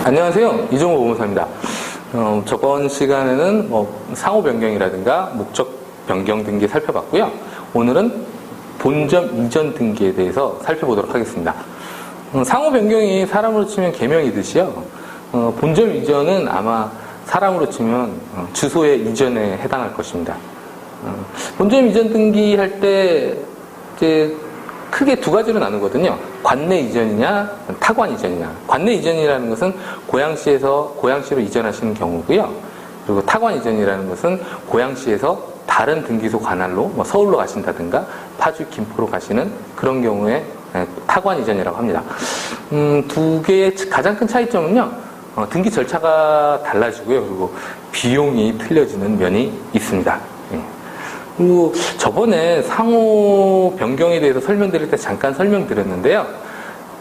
안녕하세요. 이종호 보험사입니다. 저번 시간에는 상호 변경이라든가 목적 변경 등기 살펴봤고요. 오늘은 본점 이전 등기에 대해서 살펴보도록 하겠습니다. 상호 변경이 사람으로 치면 개명이듯이요. 본점 이전은 아마 사람으로 치면 주소의 이전에 해당할 것입니다. 본점 이전 등기할 때 이제 크게 두 가지로 나누거든요. 관내 이전이냐, 타관 이전이냐. 관내 이전이라는 것은 고양시에서 고양시로 이전하시는 경우고요. 그리고 타관 이전이라는 것은 고양시에서 다른 등기소 관할로 서울로 가신다든가 파주, 김포로 가시는 그런 경우에 타관 이전이라고 합니다. 두 개의 가장 큰 차이점은요. 등기 절차가 달라지고요. 그리고 비용이 틀려지는 면이 있습니다. 그리고 저번에 상호 변경에 대해서 설명드릴 때 잠깐 설명드렸는데요.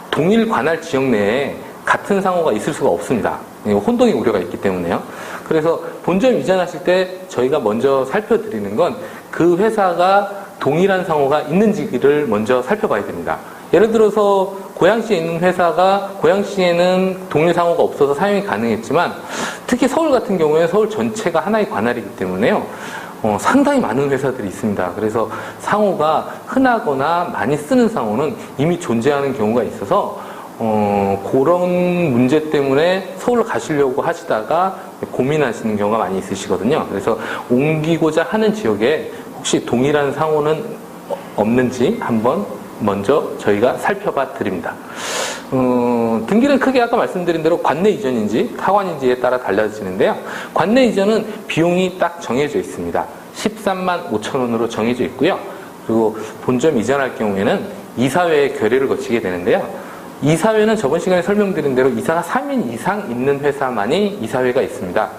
동일 관할 지역 내에 같은 상호가 있을 수가 없습니다. 혼동의 우려가 있기 때문에요. 그래서 본점 이전하실 때 저희가 먼저 살펴드리는 건 그 회사가 동일한 상호가 있는지를 먼저 살펴봐야 됩니다. 예를 들어서 고양시에 있는 회사가 고양시에는 동일 상호가 없어서 사용이 가능했지만 특히 서울 같은 경우에 서울 전체가 하나의 관할이기 때문에요. 상당히 많은 회사들이 있습니다. 그래서 상호가 흔하거나 많이 쓰는 상호는 이미 존재하는 경우가 있어서 그런 문제 때문에 서울로 가시려고 하시다가 고민하시는 경우가 많이 있으시거든요. 그래서 옮기고자 하는 지역에 혹시 동일한 상호는 없는지 한번 먼저 저희가 살펴봐 드립니다. 등기는 크게 아까 말씀드린 대로 관내 이전인지 타관인지에 따라 달라지는데요. 관내 이전은 비용이 딱 정해져 있습니다. 13만 5천 원으로 정해져 있고요. 그리고 본점 이전할 경우에는 이사회의 결의를 거치게 되는데요. 이사회는 저번 시간에 설명드린 대로 이사가 3인 이상 있는 회사만이 이사회가 있습니다.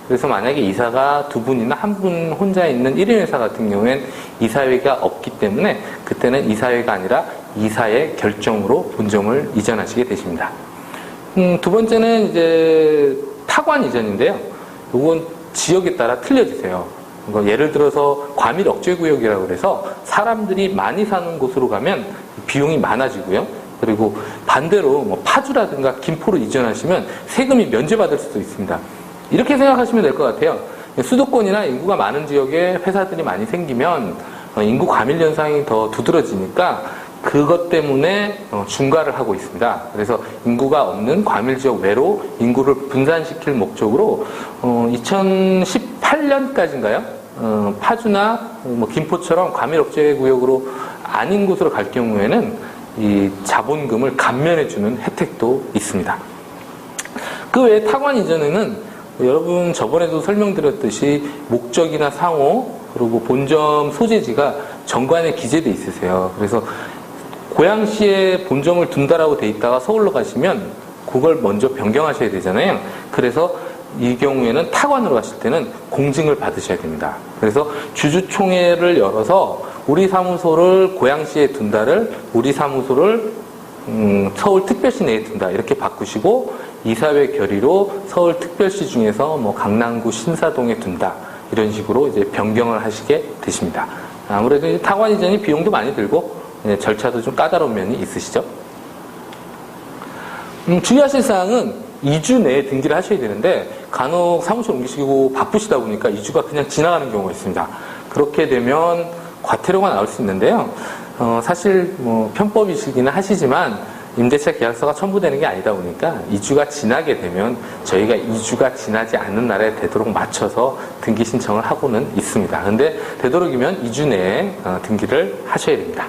그래서 만약에 이사가 두 분이나 한 분 혼자 있는 1인 회사 같은 경우엔 이사회가 없기 때문에 그때는 이사회가 아니라 이사의 결정으로 본점을 이전하시게 되십니다. 두 번째는 이제 타관 이전인데요. 이건 지역에 따라 틀려지세요. 예를 들어서 과밀 억제 구역이라고 해서 사람들이 많이 사는 곳으로 가면 비용이 많아지고요. 그리고 반대로 파주라든가 김포로 이전하시면 세금이 면제받을 수도 있습니다. 이렇게 생각하시면 될 것 같아요. 수도권이나 인구가 많은 지역에 회사들이 많이 생기면 인구 과밀 현상이 더 두드러지니까 그것 때문에 중과를 하고 있습니다. 그래서 인구가 없는 과밀 지역 외로 인구를 분산시킬 목적으로 2018년까지인가요? 파주나 김포처럼 과밀 억제 구역으로 아닌 곳으로 갈 경우에는 이 자본금을 감면해주는 혜택도 있습니다. 그 외에 타관 이전에는 여러분 저번에도 설명드렸듯이 목적이나 상호 그리고 본점 소재지가 정관에 기재되어 있으세요. 그래서 고양시에 본점을 둔다라고 돼 있다가 서울로 가시면 그걸 먼저 변경하셔야 되잖아요. 그래서 이 경우에는 타관으로 가실 때는 공증을 받으셔야 됩니다. 그래서 주주총회를 열어서 우리 사무소를 고양시에 둔다를 우리 사무소를 서울특별시 내에 둔다 이렇게 바꾸시고 이사회 결의로 서울특별시 중에서 강남구 신사동에 둔다 이런 식으로 이제 변경을 하시게 되십니다. 아무래도 타관 이전이 비용도 많이 들고 절차도 좀 까다로운 면이 있으시죠. 주의하실 사항은 2주 내에 등기를 하셔야 되는데 간혹 사무실 옮기시고 바쁘시다 보니까 2주가 그냥 지나가는 경우가 있습니다. 그렇게 되면 과태료가 나올 수 있는데요. 사실 편법이시기는 하시지만 임대차 계약서가 첨부되는 게 아니다 보니까 2주가 지나게 되면 저희가 2주가 지나지 않는 날에 되도록 맞춰서 등기 신청을 하고는 있습니다. 근데 되도록이면 2주 내에 등기를 하셔야 됩니다.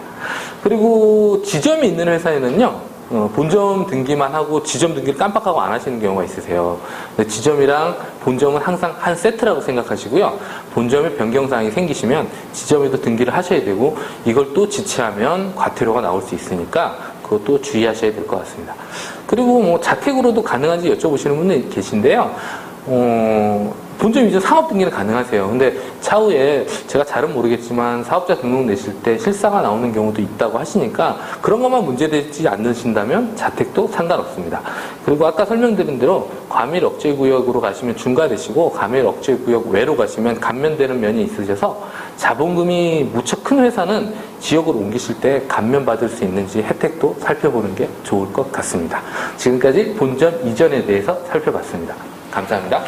그리고 지점이 있는 회사에는요. 본점 등기만 하고 지점 등기를 깜빡하고 안 하시는 경우가 있으세요. 지점이랑 본점은 항상 한 세트라고 생각하시고요. 본점에 변경사항이 생기시면 지점에도 등기를 하셔야 되고 이걸 또 지체하면 과태료가 나올 수 있으니까 그것도 주의하셔야 될 것 같습니다. 그리고 자택으로도 가능한지 여쭤보시는 분이 계신데요. 본점 이전 상업 등기는 가능하세요. 근데 차후에 제가 잘은 모르겠지만 사업자 등록 내실 때 실사가 나오는 경우도 있다고 하시니까 그런 것만 문제되지 않으신다면 자택도 상관없습니다. 그리고 아까 설명드린 대로 과밀 억제 구역으로 가시면 중과되시고 과밀 억제 구역 외로 가시면 감면되는 면이 있으셔서 자본금이 무척 큰 회사는 지역으로 옮기실 때 감면받을 수 있는지 혜택도 살펴보는 게 좋을 것 같습니다. 지금까지 본점 이전에 대해서 살펴봤습니다. 감사합니다.